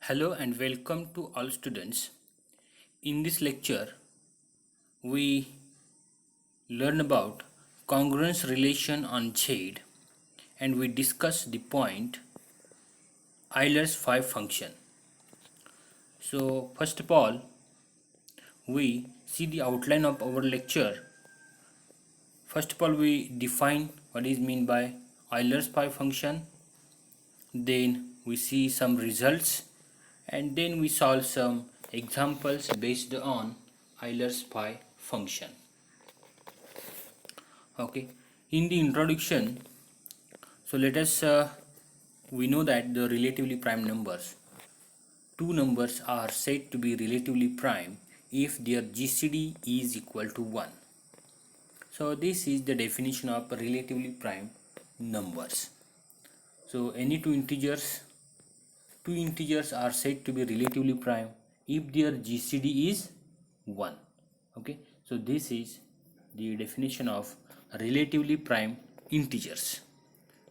Hello and welcome to all students. In this lecture, we learn about congruence relation on Z and we discuss the point Euler's phi function. So first of all, we see the outline of our lecture. First of all, we define what is meant by Euler's phi function. Then we see some results and then we solve some examples based on Euler's phi function. Okay, in the introduction, so let us we know that the relatively prime numbers, two numbers are said to be relatively prime if their GCD is equal to 1. So this is the definition of relatively prime numbers. So any two integers are said to be relatively prime if their GCD is 1. Okay, so this is the definition of relatively prime integers.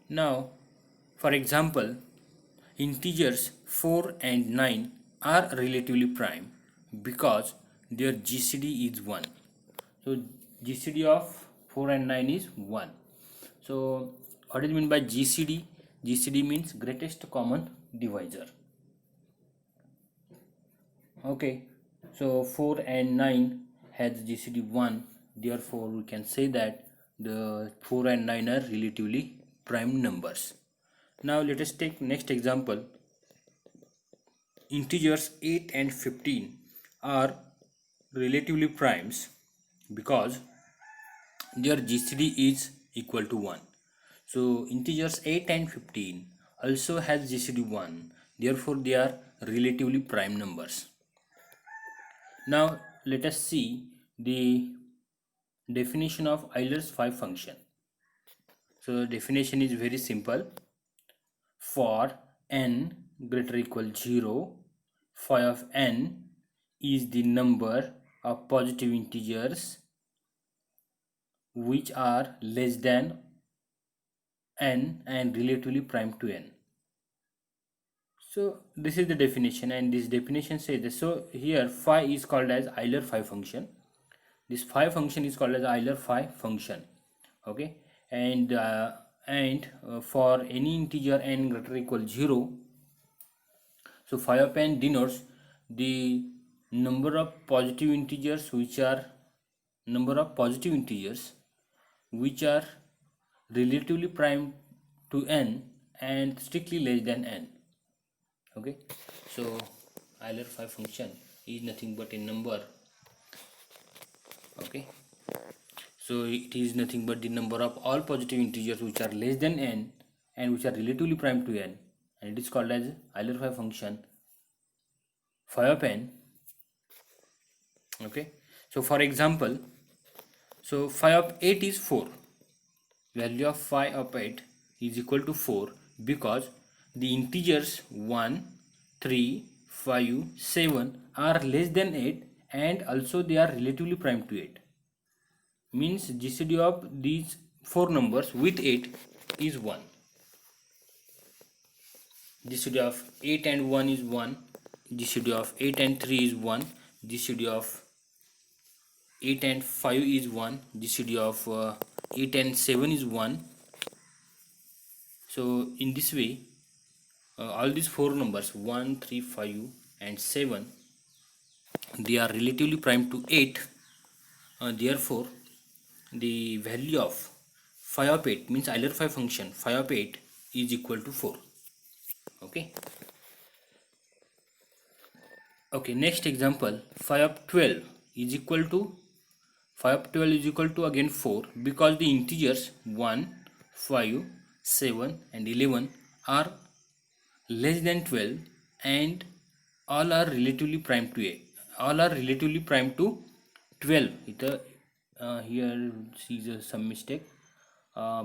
Now, for example, integers 4 and 9 are relatively prime because their GCD is 1. So GCD of 4 and 9 is 1. So what is meant by GCD? GCD means greatest common divisor. Okay, so 4 and 9 has GCD 1, therefore we can say that the 4 and 9 are relatively prime numbers. Now let us take next example. Integers 8 and 15 are relatively primes because their GCD is equal to 1. So integers 8 and 15 also has GCD 1, therefore they are relatively prime numbers. Now let us see the definition of Euler's phi function. So definition is very simple. For n greater or equal 0, phi of n is the number of positive integers which are less than n and relatively prime to n. So this is the definition, and this definition says that. So here phi is called as Euler phi function. This phi function is called as Euler phi function. Okay, and for any integer n greater or equal 0, so phi of n denotes the number of positive integers which are relatively prime to n and strictly less than n. Okay, so Euler phi function is nothing but a number. Okay, so it is nothing but the number of all positive integers which are less than n and which are relatively prime to n, and it is called as Euler phi function phi of n. Okay, so for example, so phi of 8 is 4. Value of phi of 8 is equal to 4 because the integers 1, 3, 5, 7 are less than 8 and also they are relatively prime to 8. Means GCD of these 4 numbers with 8 is 1. GCD of 8 and 1 is 1. GCD of 8 and 3 is 1. GCD of 8 and 5 is 1. GCD of 8 and 7 is 1. So in this way, all these 4 numbers 1, 3, 5 and 7, they are relatively prime to 8. Therefore the value of phi of 8 means Euler phi function phi of 8 is equal to 4. Okay, next example, phi of 12 is equal to again 4 because the integers 1, 5, 7 and 11 are less than 12 and all are relatively prime to 8. All are relatively prime to 12. Here sees some mistake.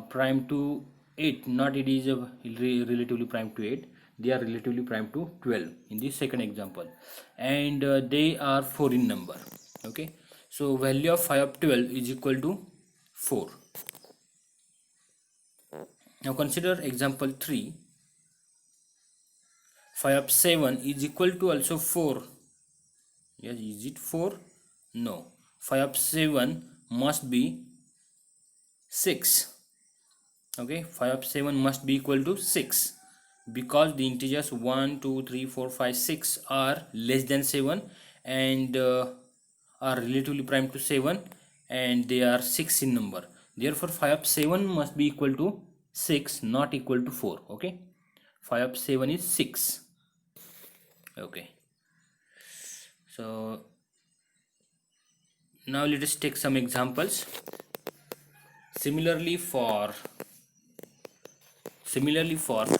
Prime to 8, not it is relatively prime to 8. They are relatively prime to 12 in this second example, and they are 4 in number. Okay, so value of phi of 12 is equal to 4. Now consider example 3. Phi of 7 is equal to also 4. Yes, is it 4? No. Phi of 7 must be 6. Okay, phi of 7 must be equal to 6 because the integers 1, 2, 3, 4, 5, 6 are less than 7 and are relatively prime to 7 and they are 6 in number. Therefore, phi of 7 must be equal to 6, not equal to 4. Okay, phi of 7 is 6. Okay, so now let us take some examples. Similarly for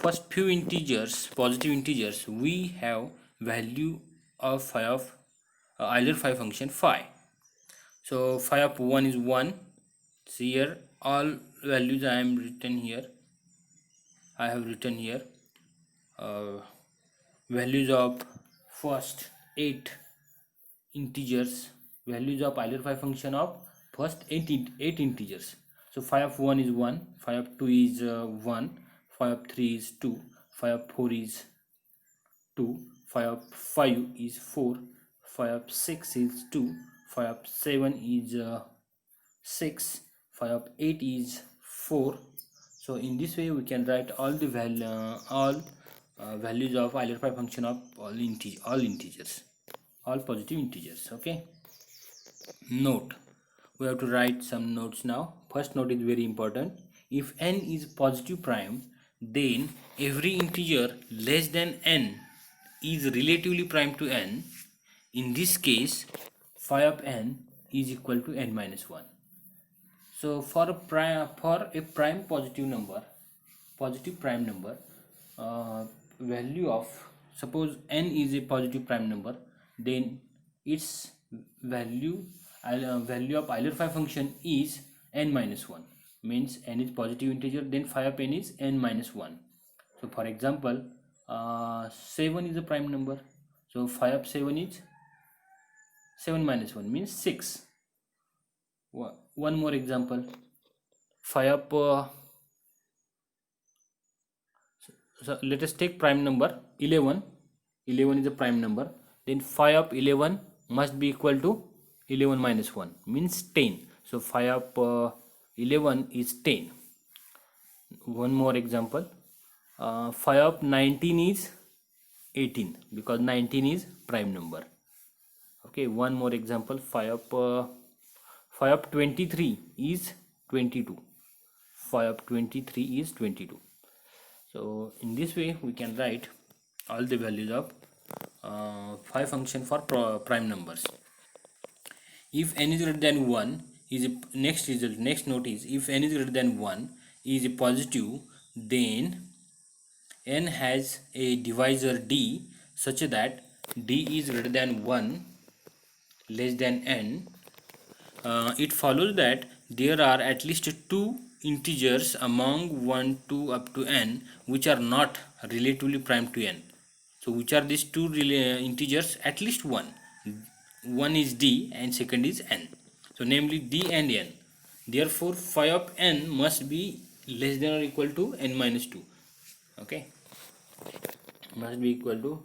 first few integers, positive integers, we have value of phi of Euler phi function phi. So phi of 1 is 1. See here all values I have written here. Values of first 8 integers, values of Euler phi function of first 8 integers. So phi of 1 is 1, phi of 2 is 1, phi of 3 is 2, phi of 4 is 2, phi of 5 is 4, phi of 6 is 2, phi of 7 is 6, phi of 8 is 4. So in this way we can write all the values of Euler phi function of all integers, all positive integers. Okay, note, we have to write some notes now. First note is very important. If n is positive prime, then every integer less than n is relatively prime to n. In this case, phi of n is equal to n minus 1. So for a prime positive prime number, value of, suppose n is a positive prime number, then its value of Euler phi function is n minus 1. Means n is positive integer, then phi of n is n minus 1. So for example, 7 is a prime number, so phi of 7 is 7 minus 1 means 6. One more example, phi of so let us take prime number 11. 11 is a prime number, then phi of 11 must be equal to 11 minus 1 means 10. So phi of 11 is 10. One more example, phi of 19 is 18 because 19 is prime number. Okay, one more example, phi of 23 is 22. Phi of 23 is 22. So in this way we can write all the values of phi function for prime numbers. If n is greater than 1 is a, next note is, if n is greater than 1 is a positive, then n has a divisor d such that d is greater than 1 less than n. It follows that there are at least two integers among 1 to up to n which are not relatively prime to n. So which are these two integers? At least one. One is d and second is n. So namely d and n. Therefore phi of n must be less than or equal to n minus 2. Okay, must be equal to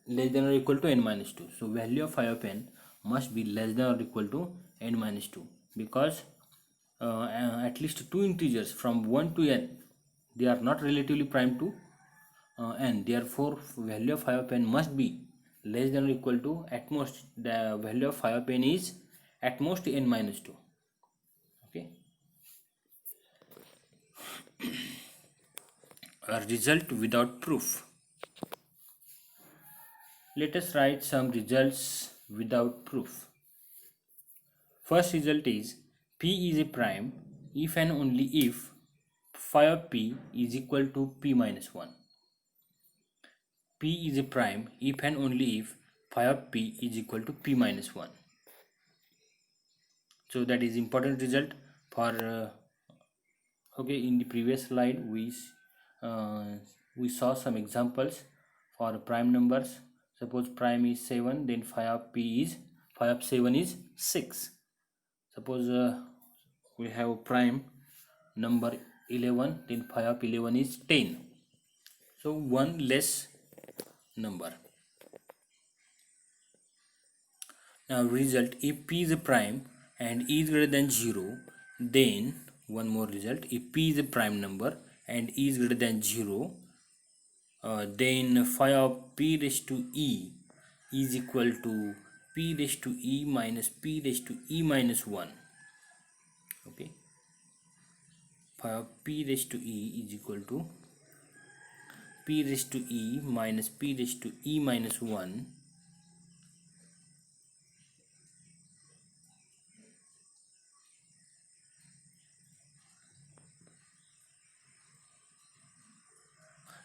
less than or equal to n minus 2. So value of phi of n must be less than or equal to n minus 2 because at least two integers from 1 to n, they are not relatively prime to n. Therefore value of phi of n must be less than or equal to, at most the value of phi of n is at most n minus 2. Okay, a result without proof. Let us write some results without proof. First result is p is a prime if and only if phi of p is equal to p minus 1. P is a prime if and only if phi of p is equal to p minus 1. So that is important result for okay, in the previous slide we saw some examples for prime numbers. Suppose prime is 7, then phi of 7 is 6. Suppose we have prime number 11, then phi of 11 is 10. So one less number. Now result, if p is a prime and e is greater than 0, then one more result, if p is a prime number and e is greater than 0, then phi of p raised to e is equal to p raised to e minus p raised to e minus 1. Okay, phi of p raised to e is equal to p raised to e minus p raised to e minus 1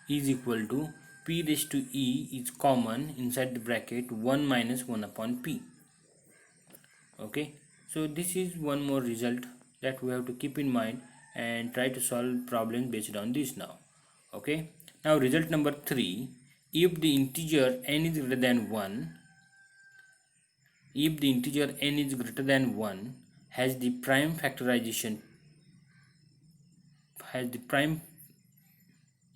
is equal to p raised to e is common inside the bracket 1 minus 1 upon p. Okay, so this is one more result that we have to keep in mind and try to solve problems based on this now. Okay, now result number 3, if the integer n is greater than 1, if the integer n is greater than 1 has the prime factorization,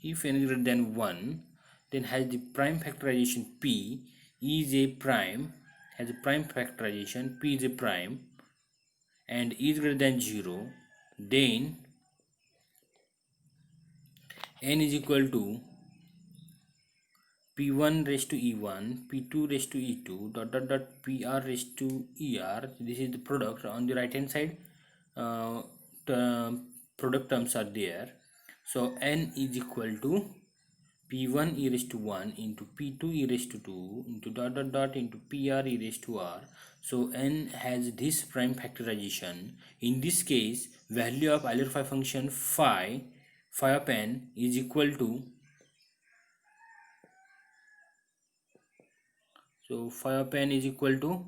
if n is greater than 1, then has the prime factorization p is a prime, has a prime factorization, p is a prime, and is greater than 0, then n is equal to p1 raised to e1, p2 raised to e2, dot dot dot pr raised to er. This is the product on the right hand side. Product terms are there. So n is equal to p1 e raised to 1 into p2 e raised to 2 into dot dot dot into pr e raised to r. So n has this prime factorization. In this case, value of Euler phi function phi of n is equal to, so phi of n is equal to,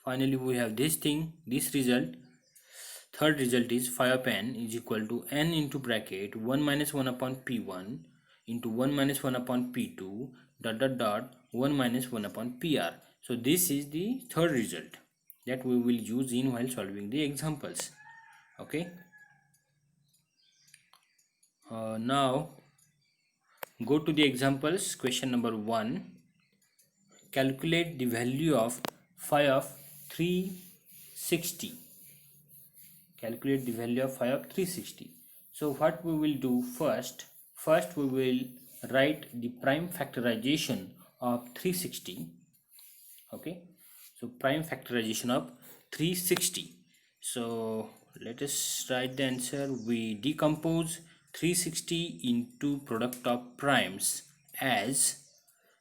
finally we have this thing, this result. Third result is phi of n is equal to n into bracket 1 minus 1 upon p1 into 1 minus 1 upon p2 dot dot dot 1 minus 1 upon pr. So this is the third result that we will use in while solving the examples. Okay, now go to the examples. Question number 1, calculate the value of phi of 360. Calculate the value of phi of 360. So what we will do first we will write the prime factorization of 360. Okay, so prime factorization of 360. So let us write the answer. We decompose 360 into product of primes as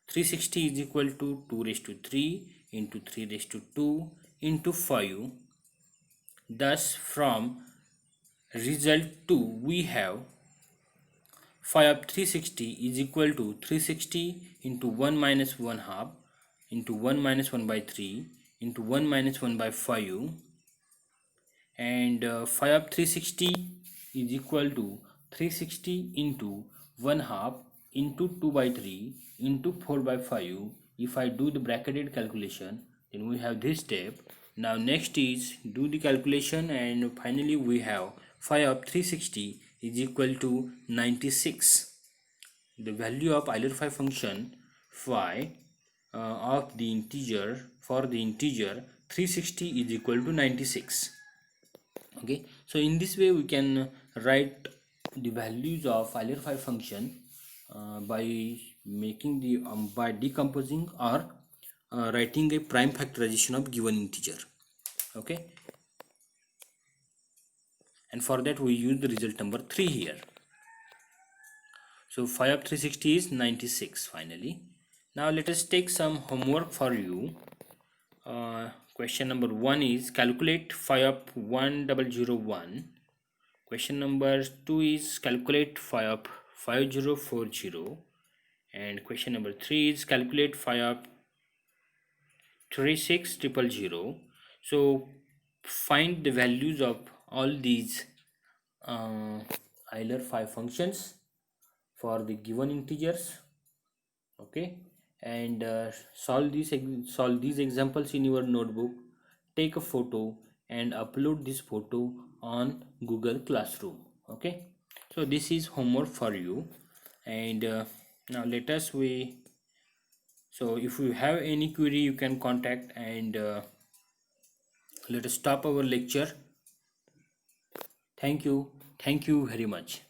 360 is equal to 2 raised to 3 into 3 raised to 2 into 5. Thus from result 2 we have phi of 360 is equal to 360 into 1 minus 1 half into 1 minus 1 by 3 into 1 minus 1 by 5, and phi of 360 is equal to 360 into 1 half into 2 by 3 into 4 by 5. If I do the bracketed calculation, then we have this step. Now next is do the calculation, and finally we have phi of 360 is equal to 96. The value of Euler phi function phi of the integer, for the integer 360 is equal to 96. Okay, so in this way we can write the values of Euler phi function by making the by decomposing or writing a prime factorization of given integer. Okay, and for that we use the result number 3 here. So phi of 360 is 96 finally. Now let us take some homework for you. Question number 1 is calculate phi of 1001. Question number 2 is calculate phi of 5040. And question number 3 is calculate phi of 36000. So find the values of all these Euler phi functions for the given integers. Okay, and solve these examples in your notebook. Take a photo and upload this photo on Google Classroom. Okay, so this is homework for you, and now let us we So if you have any query, you can contact, and let us stop our lecture. Thank you very much.